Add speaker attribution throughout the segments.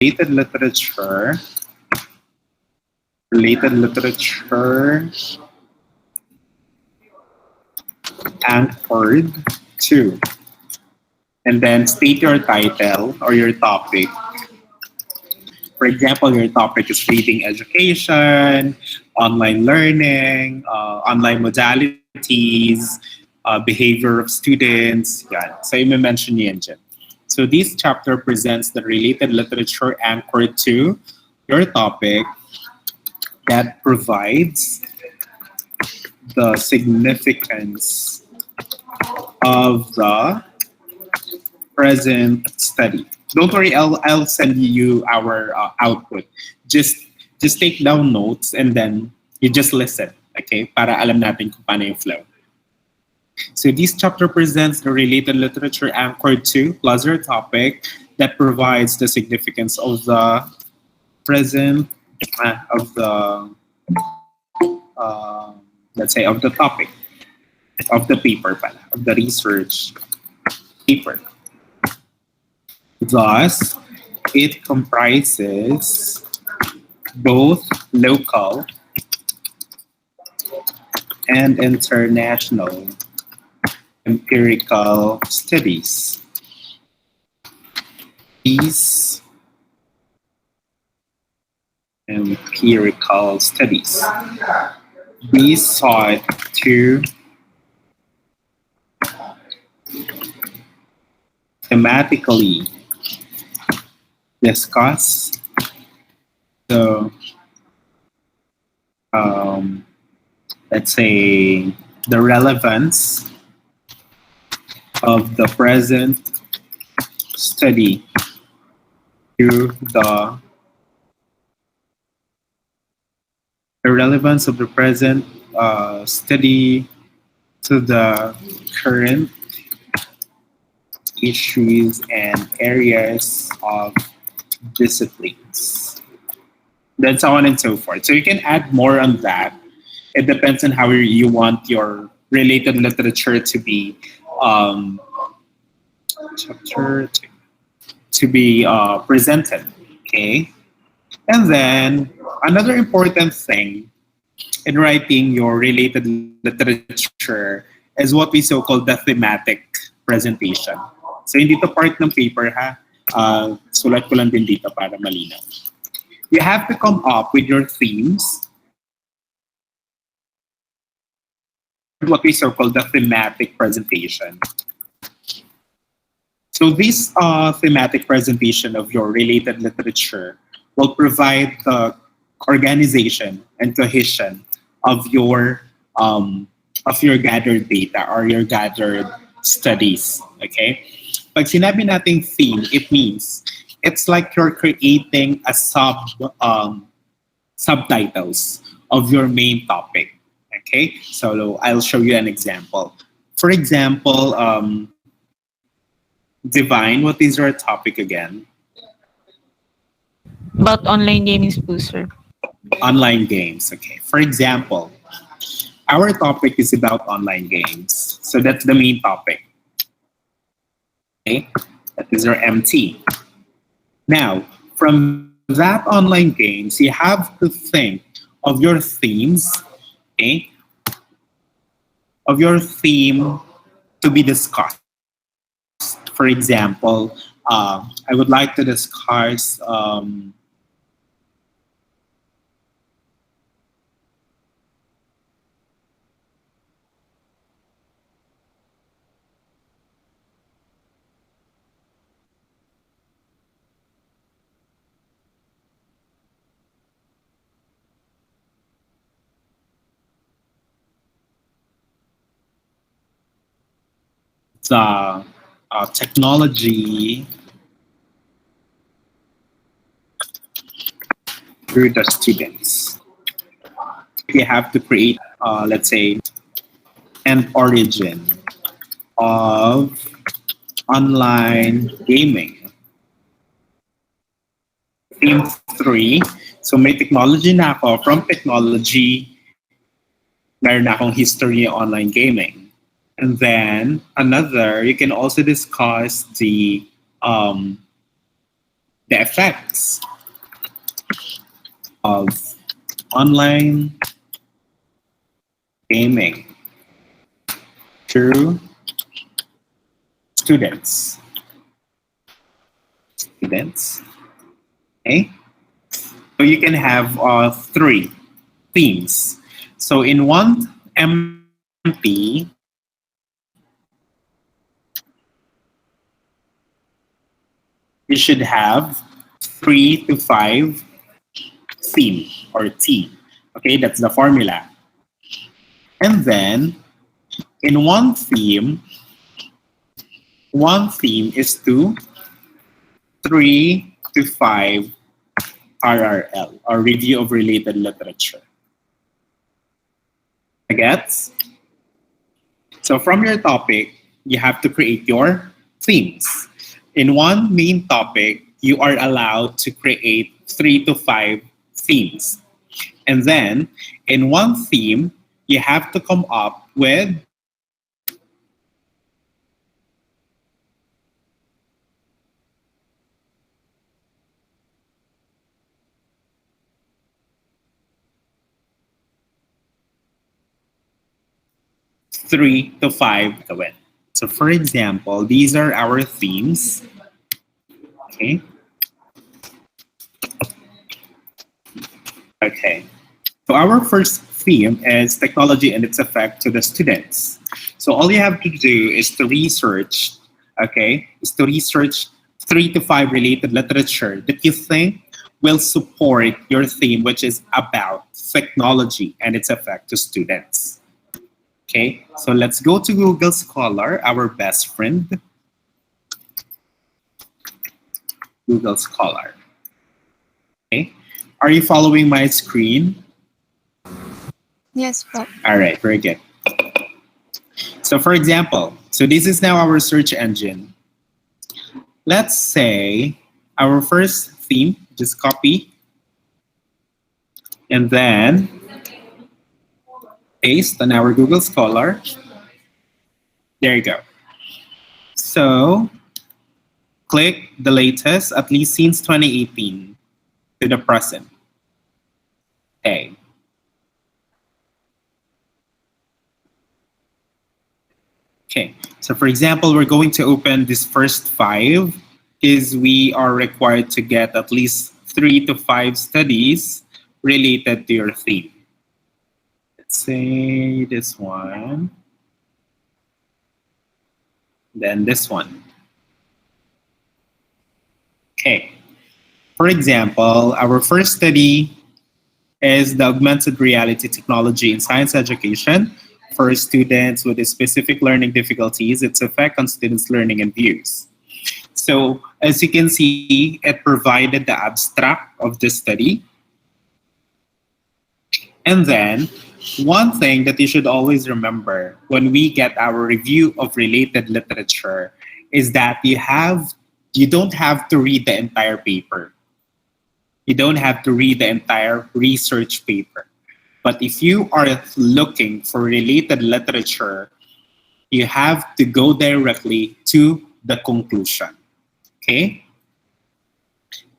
Speaker 1: related literature, related literature anchored to, and then state your title or your topic. For example, your topic is reading education, online learning, online modalities, behavior of students. Yan. So you may mention yan dyan. So this chapter presents the related literature anchored to your topic that provides the significance of the present study. Don't worry, I'll send you our output. Just just take down notes and then you just listen, okay? Para alam natin kung paano yung flow. So this chapter presents the related literature anchored to plus your topic that provides the significance of the present of the let's say of the topic of the paper pala, of the research paper. Thus, it comprises both local and international empirical studies. These empirical studies, we sought to thematically discuss the let's say the relevance of the present study to the relevance of the present study to the current issues and areas of disciplines. Then so on and so forth. So you can add more on that. It depends on how you want your related literature to be chapter to be presented. Okay, and then another important thing in writing your related literature is what we so call the thematic presentation. So hindi to part ng paper ha. Sulat ko lang din dito para malinaw. You have to come up with your themes, what we so call the thematic presentation. So this thematic presentation of your related literature will provide the organization and cohesion of your gathered data or your gathered studies. Okay? Pag sinabi nating theme, it means it's like you're creating a subtitles of your main topic. Okay, so I'll show you an example. For example, Divine, what is your topic again?
Speaker 2: About online gaming school, sir.
Speaker 1: Online games. Okay. For example, our topic is about online games. So that's the main topic. Okay, that is our MT. Now, from that online games, you have to think of your themes, okay? Of your theme to be discussed. For example, I would like to discuss the technology through the students. We have to create, let's say, an origin of online gaming. Theme 3. So may technology na ako. From technology, meron na akong history of online gaming. And then another, you can also discuss the the effects of online gaming to students. Okay? So you can have three themes. So in one MP, you should have 3 to 5 theme or T. Okay, that's the formula. And then in one theme is 3 to 5 RRL or review of related literature. Gets? So from your topic, you have to create your themes. In one main topic, you are allowed to create 3 to 5 themes. And then in one theme, you have to come up with three to five to win. So for example, these are our themes. Okay. Okay. So our first theme is technology and its effect to the students. So all you have to do is to research, okay, is to research 3 to 5 related literature that you think will support your theme, which is about technology and its effect to students. Okay, so let's go to Google Scholar, our best friend. Google Scholar. Okay, are you following my screen?
Speaker 2: Yes, po.
Speaker 1: All right, very good. So for example, so this is now our search engine. Let's say our first theme, just copy, and then paste on our Google Scholar. There you go. So click the latest, at least since 2018 to the present. Okay. Okay, so for example, we're going to open this first 5 is we are required to get at least 3 to 5 studies related to your theme. Let's say this one, then this one. Okay, for example, our first study is the augmented reality technology in science education for students with specific learning difficulties, its effect on students' learning and views. So as you can see, it provided the abstract of the study. And then one thing that you should always remember when we get our review of related literature is that you don't have to read the entire paper. You don't have to read the entire research paper. But if you are looking for related literature, you have to go directly to the conclusion. Okay?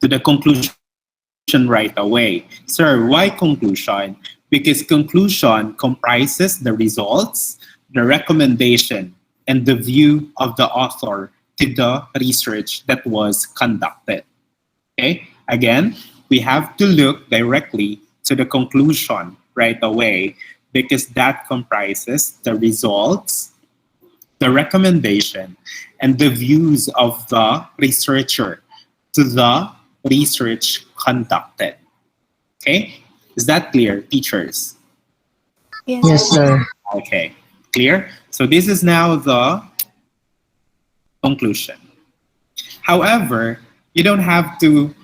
Speaker 1: To the conclusion right away. Sir, why conclusion? Because conclusion comprises the results, the recommendation, and the view of the author to the research that was conducted. Okay? Again, we have to look directly to the conclusion right away because that comprises the results, the recommendation, and the views of the researcher to the research conducted. Okay? Is that clear, teachers?
Speaker 2: Yes,
Speaker 3: Yes, sir.
Speaker 1: Okay, clear? So this is now the conclusion. However, you don't have to,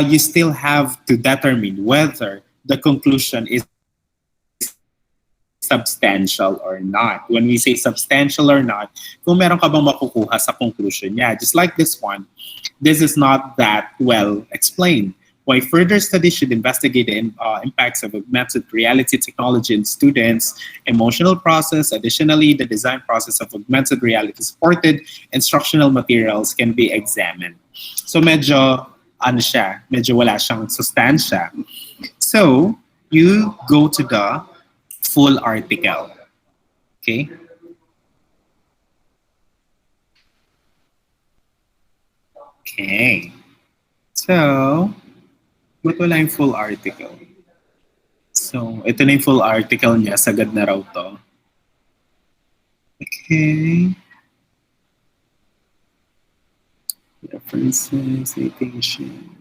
Speaker 1: you still have to determine whether the conclusion is substantial or not. When we say substantial or not, kung meron ka bang makukuha sa conclusion niya. Just like this one, this is not that well explained. Why further studies should investigate the impacts of augmented reality technology in students' emotional process. Additionally, the design process of augmented reality supported instructional materials can be examined. So medyo ano siya, medyo wala siyang sustansya. So, you go to the full article. Okay? Okay. So, ba't wala yung full article? So, ito na yung full article niya. Sagad na raw to. Okay. References, citation.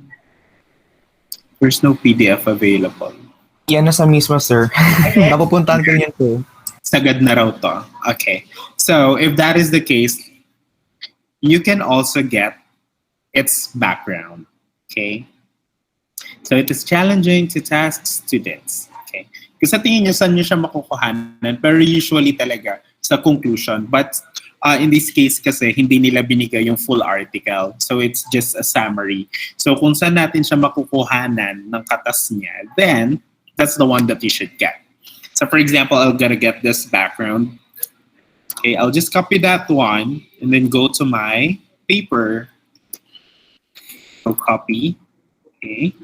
Speaker 1: There's no PDF available.
Speaker 3: Yan na sa mismo, sir. Napupuntahan ko yun po.
Speaker 1: Sagad na raw to. Okay. So, if that is the case, you can also get its background. Okay? So, it is challenging to task students. Okay? Kasi sa tingin nyo, saan nyo siya makukuhanan? Pero usually talaga sa conclusion. But in this case kasi, hindi nila binigay yung full article. So, it's just a summary. So, kung saan natin siya makukuhanan ng katas niya, then, that's the one that you should get. So, for example, I'm gonna get this background. Okay, I'll just copy that one and then go to my paper. So, copy. Okay.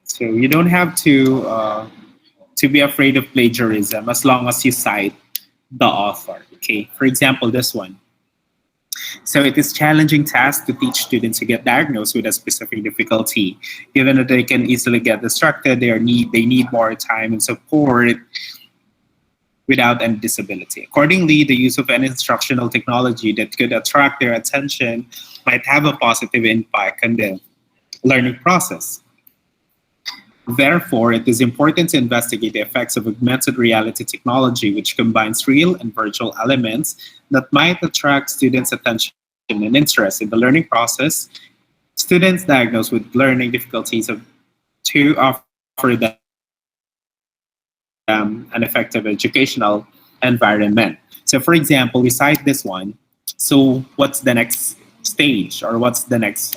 Speaker 1: So you don't have to be afraid of plagiarism as long as you cite the author. Okay. For example, this one. So it is challenging task to teach students to get diagnosed with a specific difficulty. Given that they can easily get distracted, they need more time and support without any disability. Accordingly, the use of any instructional technology that could attract their attention might have a positive impact on the learning process. Therefore, it is important to investigate the effects of augmented reality technology, which combines real and virtual elements that might attract students' attention and interest in the learning process. Students diagnosed with learning difficulties to offer them an effective educational environment. So, for example, we cite this one. So, what's the next stage or what's the next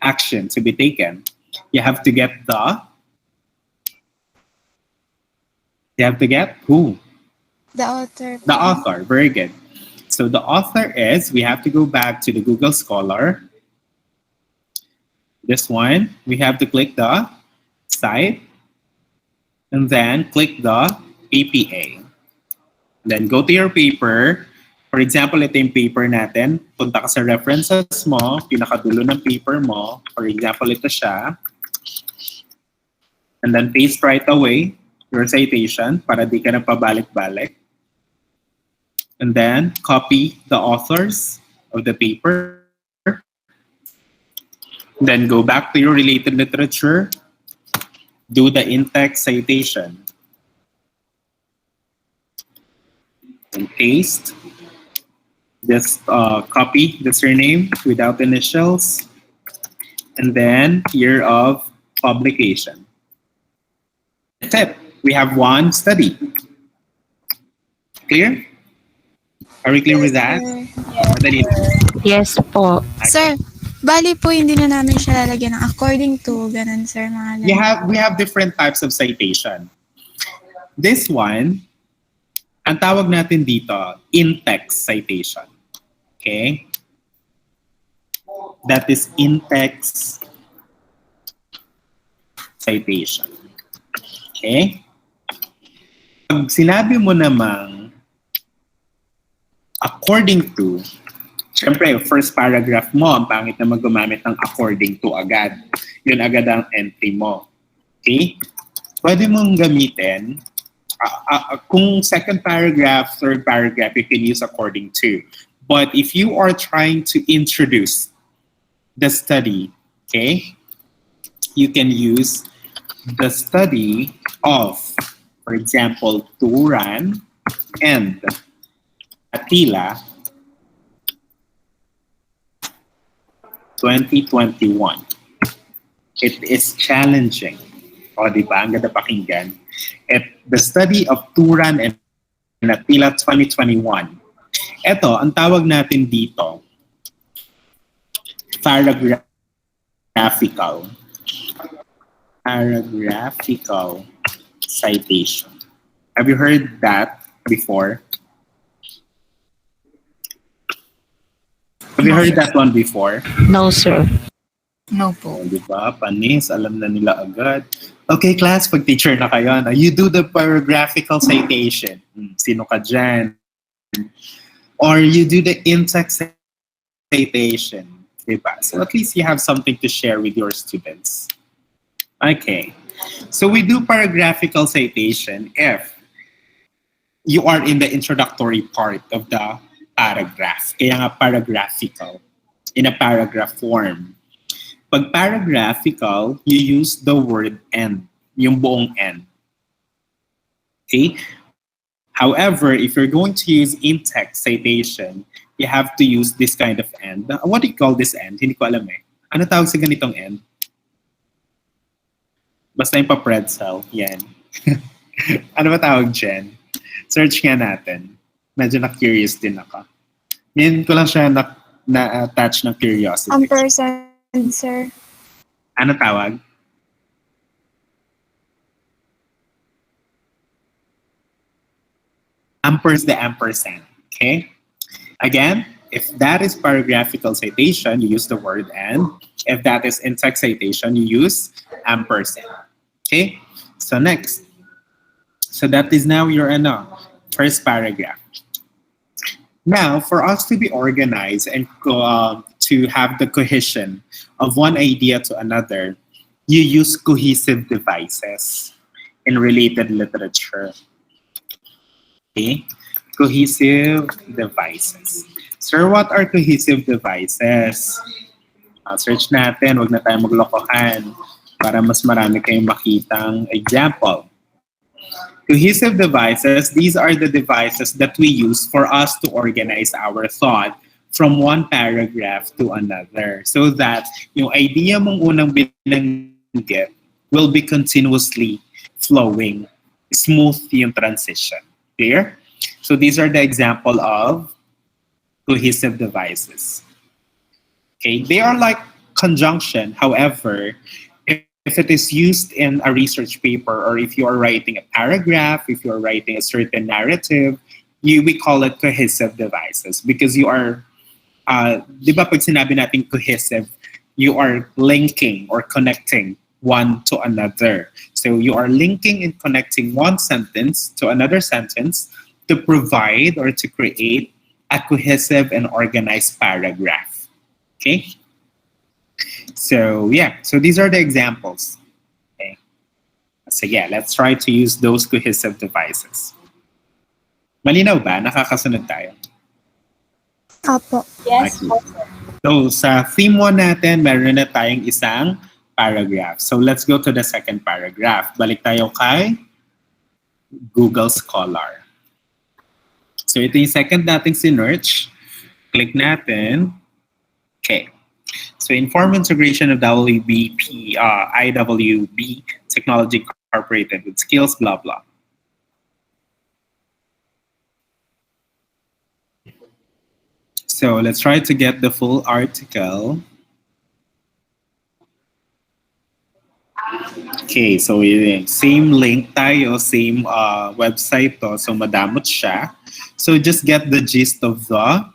Speaker 1: action to be taken? You have to get who?
Speaker 2: The author.
Speaker 1: The author. Very good. So the author is, we have to go back to the Google Scholar. This one, we have to click the site and then click the APA. Then go to your paper. For example, ito yung paper natin. Punta ka sa references mo, pinakadulo ng paper mo. For example, ito siya. And then paste right away your citation para di ka na pabalik-balik. And then copy the authors of the paper. Then go back to your related literature. Do the in-text citation. And paste. Just copy the surname without initials. And then year of publication. That's it. We have one study. Clear? Are we clear with that? Madali lang.
Speaker 4: Yes po.
Speaker 2: Sir, bali po hindi na namin siya lalagyan ng according to, ganun sir, mga
Speaker 1: We have different types of citation. This one, ang tawag natin dito, in-text citation. Okay? That is in-text citation. Okay? Pag sinabi mo namang according to, syempre, first paragraph mo, ang pangit na gumamit ng according to agad. Yun agad ang entry mo. Okay? Pwede mong gamitin, kung second paragraph, third paragraph, you can use according to. But if you are trying to introduce the study, okay, you can use the study of, for example, Turan and Attila 2021. It is challenging. O, di ba? Ang ganda pakinggan. The study of Turan and Attila 2021. Ito, ang tawag natin dito, paragraphical citation. Have you heard that before? Have you heard that one before?
Speaker 4: No, sir.
Speaker 5: No po.
Speaker 1: Di ba? Panis, alam na nila agad. Okay, class, pag teacher na kayo, you do the paragraphical citation. Sino ka dyan? Or you do the in-text citation. Diba? So at least you have something to share with your students. Okay. So we do paragraphical citation if you are in the introductory part of the paragraph. Kaya nga paragraphical, in a paragraph form. Pag paragraphical, you use the word end, yung buong end. Okay? However, if you're going to use in-text citation, you have to use this kind of end. What do you call this end? Hindi ko alam eh. Ano tawag sa ganitong end? Basta yung pa-pretzel. Yan. Ano ba tawag dyan? Search nga natin. Medyo na-curious din ako. Yan ko lang siya na-attach ng curiosity.
Speaker 2: Ampersand, sir.
Speaker 1: Ano tawag? The ampersand. Okay? Again, if that is paragraphical citation, you use the word and. If that is in-text citation, you use ampersand. Okay? So next. So that is now your first paragraph. Now, for us to be organized and to have the cohesion of one idea to another, you use cohesive devices in related literature. Okay? Cohesive devices. Sir, what are cohesive devices? Search natin, wag na tayo maglokohan para mas marami kayong makitang example. Cohesive devices, these are the devices that we use for us to organize our thought from one paragraph to another so that yung idea mong unang binanggit will be continuously flowing, smooth yung transition. Clear? So these are the example of cohesive devices. Okay, they are like conjunction. However, if it is used in a research paper or if you are writing a paragraph, if you are writing a certain narrative, we call it cohesive devices because you are, di ba pag sinabi natin cohesive, you are linking or connecting one to another. So you are linking and connecting one sentence to another sentence to provide or to create a cohesive and organized paragraph. Okay? So yeah, so these are the examples. Okay. So yeah, let's try to use those cohesive devices. Malinaw ba? Nakakasunod tayo?
Speaker 2: Opo.
Speaker 5: Yes.
Speaker 1: Okay. So sa theme 1 natin, meron na tayong isang paragraph. So let's go to the second paragraph. Balik tayo kay Google Scholar. So ito yung second nating sinearch. Click natin. Okay. So informed integration of IWB Technology Incorporated with skills, blah, blah. So let's try to get the full article. Okay, so same link tayo, same website to, so madamot siya. So just get the gist of the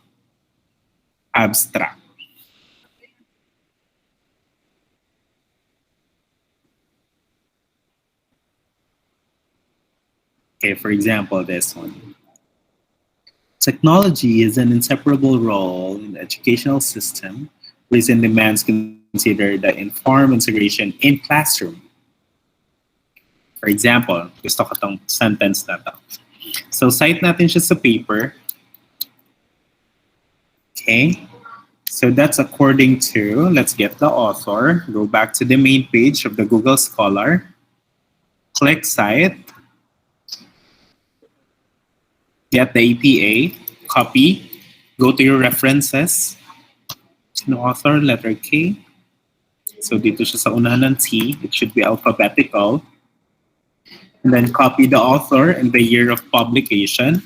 Speaker 1: abstract. Okay, for example, this one. Technology is an inseparable role in the educational system. Recent demands consider the informed integration in classroom. For example, gusto ko tong sentence na to. So, cite natin siya sa paper. Okay. So, that's according to, let's get the author. Go back to the main page of the Google Scholar. Click cite. Get the APA, copy, go to your references. No author, letter K. So dito siya sa unahan ng T, it should be alphabetical. And then copy the author and the year of publication.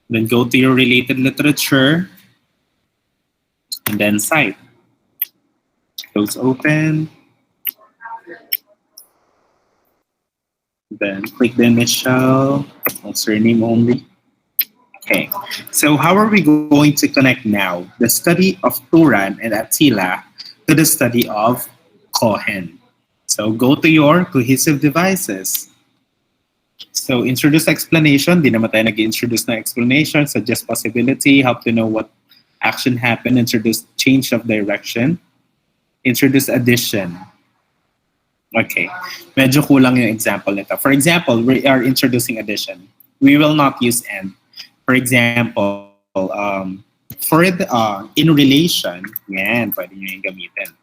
Speaker 1: Then go to your related literature. And then cite. Close open. Then click the initial, surname only. Okay, so how are we going to connect now the study of Turan and Attila to the study of Cohen? So go to your cohesive devices. So introduce explanation, di naman tayo nag-introduce na explanation, suggest possibility, help to know what action happened, introduce change of direction, introduce addition. Okay, medyo kulang yung example nito. For example, we are introducing addition. We will not use and. For example, in relation, yan, pwede nyo yung gamitin.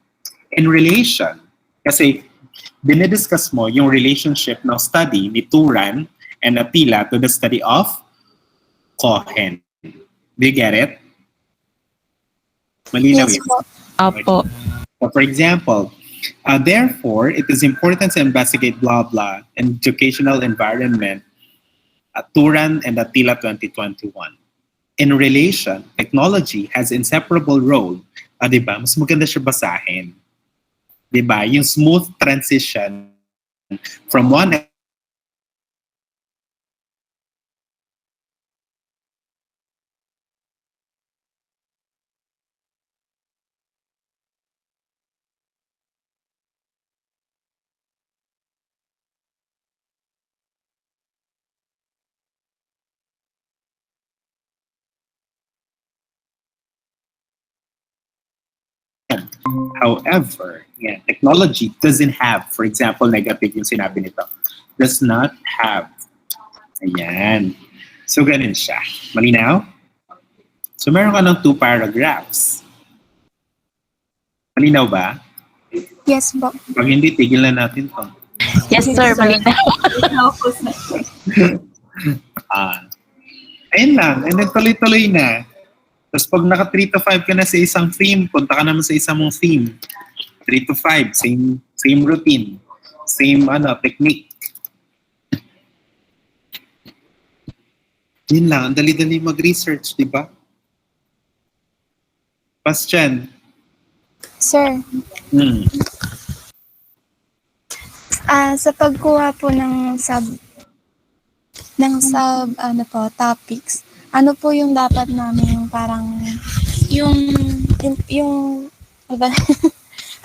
Speaker 1: In relation, kasi dinidiscuss mo yung relationship ng study ni Turan and Attila to the study of Cohen. Do you get it? Malinaw
Speaker 2: Yes
Speaker 1: yun.
Speaker 2: po.
Speaker 4: Apo.
Speaker 1: So for example, therefore, it is important to investigate blah blah educational environment at Turan and Attila 2021. In relation, technology has inseparable role. Diba? Mas maganda siya basahin. Diba? Yung smooth transition from one However, yeah, technology doesn't have, for example, negative yung sinabi nito, does not have. Ayan. So, ganun siya. Malinaw? So, meron ka ng 2 paragraphs. Malinaw ba?
Speaker 2: Yes po.
Speaker 1: Pag hindi, tigil na natin to.
Speaker 4: Yes, sir. Malinaw.
Speaker 1: Ayun lang. And then, tuloy-tuloy na. Tapos pag naka 3 to 5 ka na sa isang theme, punta ka naman sa isang mong theme. 3 to 5, same routine, same technique. Yun lang, ang dali-dali mag-research, di ba? Question.
Speaker 2: Sir, sa pagkuha po ng topics, ano po yung dapat namin yung parang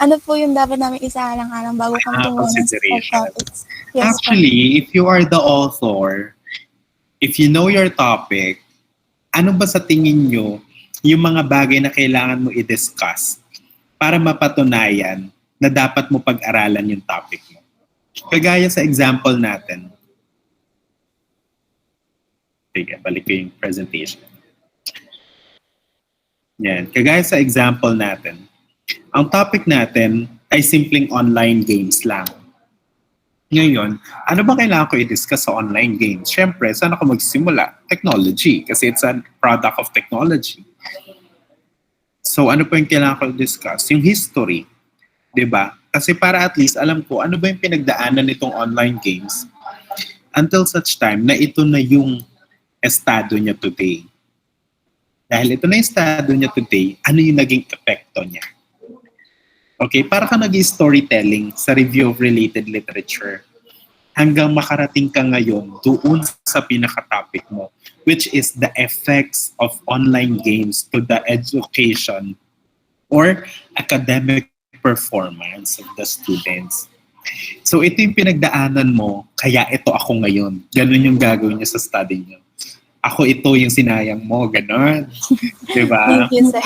Speaker 2: ano po yung dapat namin isaalang-alang bago kami kumuha ng
Speaker 1: Consideration.
Speaker 2: topics? Yes,
Speaker 1: Actually, if you are the author, if you know your topic, ano ba sa tingin nyo yung mga bagay na kailangan mo i-discuss para mapatunayan na dapat mo pag-aralan yung topic mo? Kagaya sa example natin. Sige, balik ko yung presentation. Yan. Kagaya sa example natin, ang topic natin ay simpleng online games lang. Ngayon, ano ba kailangan ko i-discuss sa online games? Siyempre, saan ako magsimula? Technology, kasi it's a product of technology. So, ano po yung kailangan ko i-discuss? Yung history. Diba? Kasi para at least alam ko, ano ba yung pinagdaanan nitong online games until such time na ito na yung estado niya today. Dahil ito na yung estado niya today, ano yung naging epekto niya? Okay, para ka nag-storytelling sa review of related literature hanggang makarating ka ngayon doon sa pinaka-topic mo, which is the effects of online games to the education or academic performance of the students. So ito yung pinagdaanan mo, kaya ito ako ngayon. Ganun yung gagawin niyo sa study niyo. Ako ito yung sinayang mo, gano'n. Diba?
Speaker 2: Thank you, sir.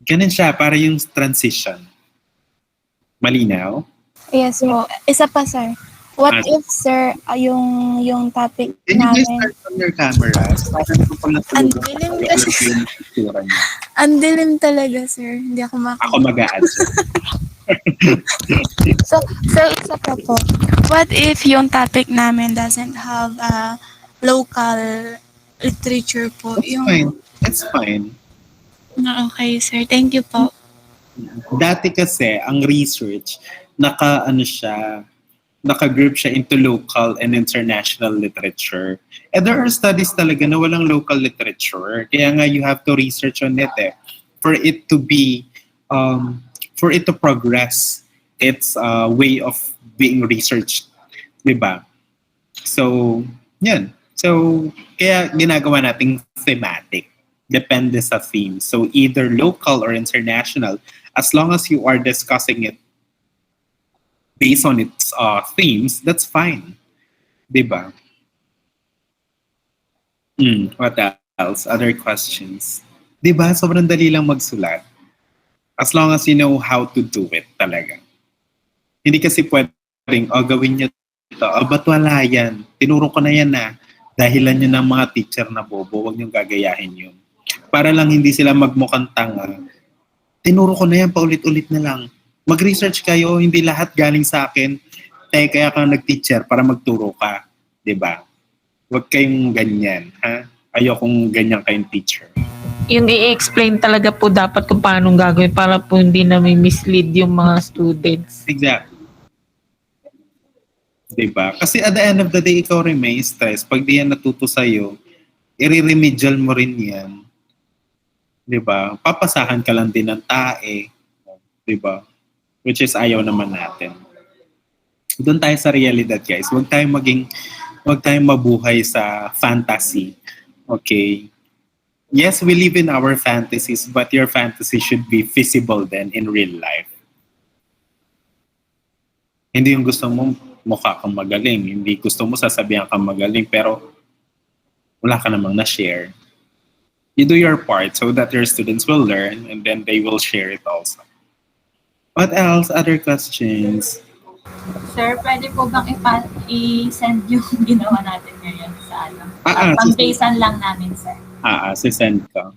Speaker 1: Ganun siya, para yung transition. Malinaw?
Speaker 2: Yes po. Isa pa, sir. What if, sir, yung topic
Speaker 1: Can you guys
Speaker 2: namin,
Speaker 1: start on your cameras? Parang kung pala
Speaker 2: Ang dilim kasi. Ang dilim talaga, sir. Hindi ako
Speaker 1: Ako mag-a-add.
Speaker 2: So, isa pa po. What if yung topic namin doesn't have a local literature po?
Speaker 1: It's fine. It's fine.
Speaker 2: Okay, sir. Thank you po.
Speaker 1: Dati kasi, ang research, naka-group siya into local and international literature. And there are studies talaga na walang local literature. Kaya nga you have to research on it for it to be, for it to progress its way of being researched. Diba? So, yan. So, kaya ginagawa nating thematic. Depende sa theme. So, either local or international, as long as you are discussing it based on its themes, that's fine. Diba? What else? Other questions? Diba? Sobrang dali lang magsulat. As long as you know how to do it talaga. Hindi kasi pwedeng, gawin niyo ito. Ba't wala yan? Tinuro ko na yan na. Dahilan nyo ng mga teacher na bobo, huwag niyong gagayahin yun. Para lang hindi sila magmukhang tanga. Tinuro ko na yan, paulit-ulit na lang. Mag-research kayo, hindi lahat galing sa akin. Kaya ka nag-teacher para magturo ka. 'Di ba? Huwag kayong ganyan. Ha? Ayokong ganyan kayong teacher.
Speaker 4: Yung i-explain talaga po dapat kung paano gagawin para po hindi na may mislead yung mga students.
Speaker 1: Exactly. Diba? Kasi at the end of the day, ikaw rin may stress. Pag di yan natuto sa'yo, i-remedial mo rin yan. Diba? Papasahan ka lang din ng tae. Diba? Which is ayaw naman natin. Doon tayo sa realidad, guys. Huwag tayong mabuhay sa fantasy. Okay? Yes, we live in our fantasies, but your fantasy should be feasible then in real life. Hindi yung gusto mo mukha kang magaling. Hindi gusto mo sasabihan kang magaling pero wala ka namang na-share. You do your part so that your students will learn and then they will share it also. What else? Other questions?
Speaker 5: Sir, pwede po bang i-send yung ginawa natin ngayon sa ano? Pang-basean lang namin, sir.
Speaker 1: Sisend ka.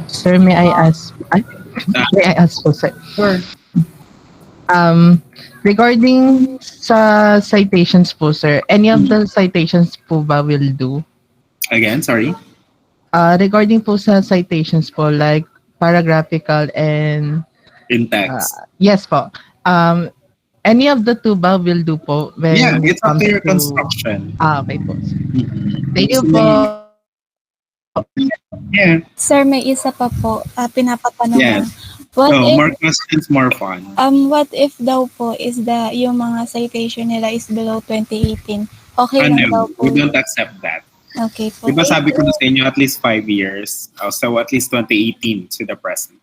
Speaker 6: Sir, may I ask? May I ask po, sir?
Speaker 3: Sure.
Speaker 6: Regarding sa citations po, sir, any of the citations po ba will do?
Speaker 1: Again, sorry?
Speaker 6: Regarding po sa citations po, like paragraphical and...
Speaker 1: In text.
Speaker 6: Yes po. Any of the two ba will do po? When
Speaker 1: Yeah, it's up
Speaker 6: comes
Speaker 1: to your construction.
Speaker 6: Okay po. Thank you po.
Speaker 1: Yeah.
Speaker 2: Sir, may isa pa po, pinapatanong.
Speaker 1: Yes.
Speaker 2: What
Speaker 1: So,
Speaker 2: if
Speaker 1: more questions, more fun.
Speaker 2: what if daw po is yung mga citation nila is below 2018? Okay lang daw po.
Speaker 1: We don't accept that.
Speaker 2: Okay po.
Speaker 1: Diba sabi ko na sa inyo, at least 5 years. So, at least 2018 to the present.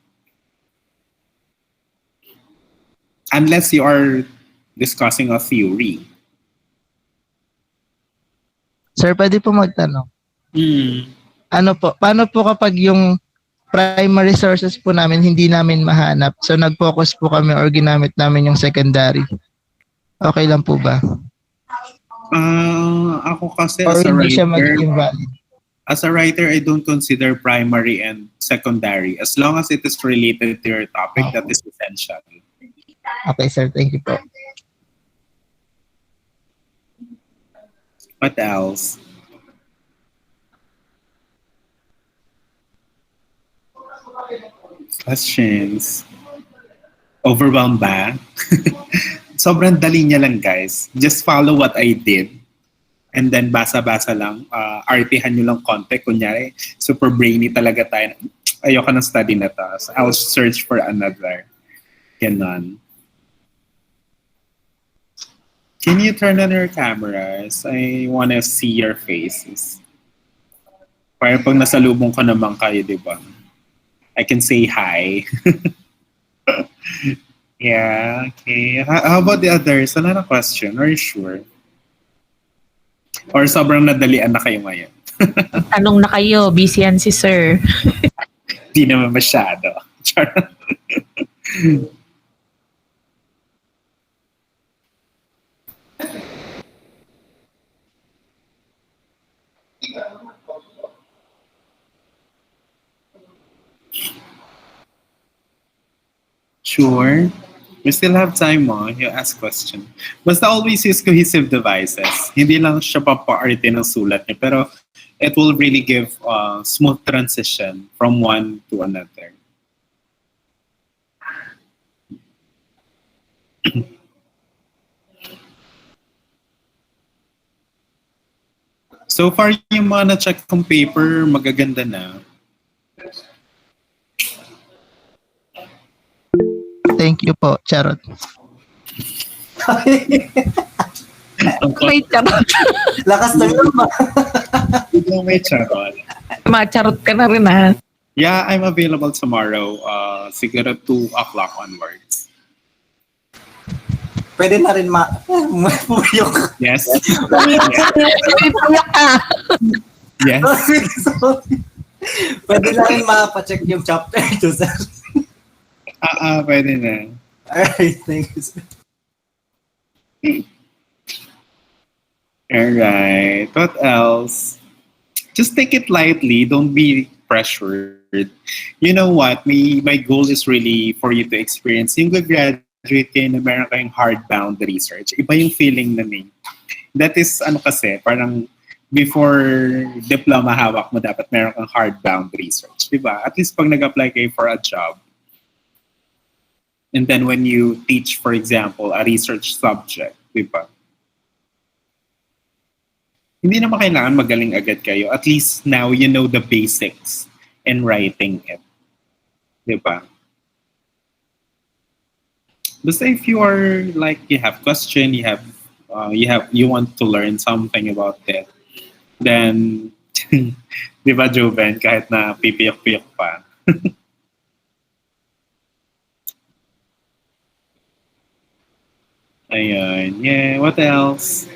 Speaker 1: Unless you are discussing a theory.
Speaker 6: Sir, pwede po magtanong. Ano po, paano po kapag yung primary sources po namin hindi namin mahanap? So nag-focus po kami or ginamit namin yung secondary. Okay lang po ba?
Speaker 1: Ako kasi
Speaker 6: Or
Speaker 1: as a
Speaker 6: hindi siya
Speaker 1: writer,
Speaker 6: magiging valid?
Speaker 1: as a writer, I don't consider primary and secondary. As long as it is related to your topic, that is essential.
Speaker 6: Okay, sir. Thank you po.
Speaker 1: What else? Questions? Overwhelmed ba? Sobrang dali niya lang, guys. Just follow what I did. And then basa-basa lang. Artihan nyo lang konti. Kunyari, super brainy talaga tayo. Ayoko ng study na to. So I'll search for another. Ganon. Can you turn on your cameras? I wanna see your faces. Para pag nasalubong ko naman kayo, di ba? I can say hi. Yeah, okay. How about the others? Wala na question? Are you sure? Or sobrang nadalian na kayo ngayon?
Speaker 4: Tanong na kayo, busy yan si sir.
Speaker 1: Di naman masyado. Char. Sure. We still have time mo. You ask question. Basta always use cohesive devices. Hindi lang siya papa-arte ng sulat niya. Pero it will really give smooth transition from one to another. So far, yung mga na-check kong paper, magaganda na.
Speaker 6: Thank you po, Charot.
Speaker 4: May charot.
Speaker 7: Lakas na yun.
Speaker 1: Ikaw may charot.
Speaker 4: Macharot ka na rin ha.
Speaker 1: Yeah, I'm available tomorrow. Siguro 2 o'clock onwards.
Speaker 7: Pwede na rin pumuyok.
Speaker 1: Yes?
Speaker 4: May payak ka.
Speaker 1: Yes?
Speaker 7: Sorry. Pwede na rin mapacheck yung chapter 2, sir.
Speaker 1: Pwede na.
Speaker 7: Alright, thank you, sir.
Speaker 1: Alright. What else? Just take it lightly. Don't be pressured. You know what? My goal is really for you to experience yung graduate kayo na meron kayong hardbound research. Iba yung feeling na eh. That is, kasi, parang before diploma hawak mo, dapat meron kang hardbound research. Diba? At least pag nag-apply kayo for a job, and then when you teach, for example, a research subject, diba? Hindi naman kailangan magaling agad kayo. At least now you know the basics in writing it. Diba? Basta if you are like, you have question, you want to learn something about it, then, diba, Joven, kahit na pipiyok-piyok pa. Ayun. Yeah, what else?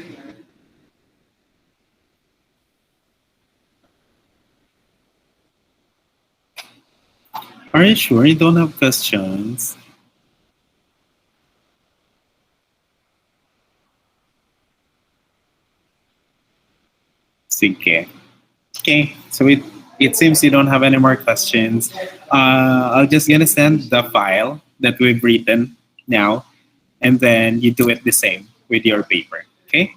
Speaker 1: Are you sure you don't have questions? Sige. Okay, so it seems you don't have any more questions. I'll just gonna send the file that we've written now, and then you do it the same with your paper. Okay?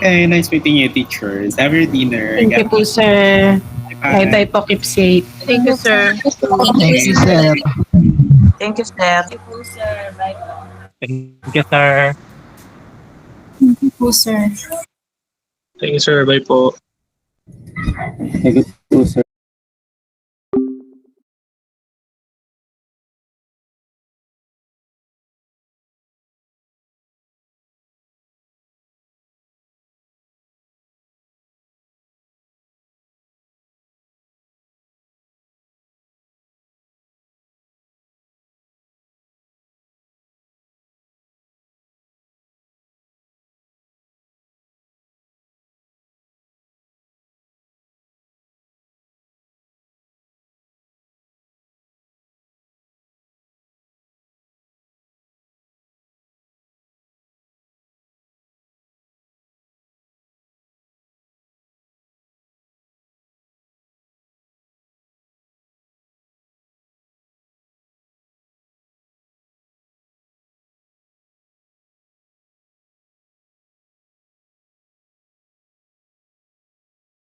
Speaker 1: Okay, nice meeting you, teachers. Have your dinner.
Speaker 4: Thank you po, sir. Bye bye po, keep safe.
Speaker 8: Thank you, sir.
Speaker 6: Thank you, sir.
Speaker 8: Thank you, sir.
Speaker 5: Thank you po, sir. Bye po.
Speaker 3: Thank you, sir.
Speaker 2: Po, sir.
Speaker 3: Thank you, sir. Bye po.
Speaker 1: Thank you, sir.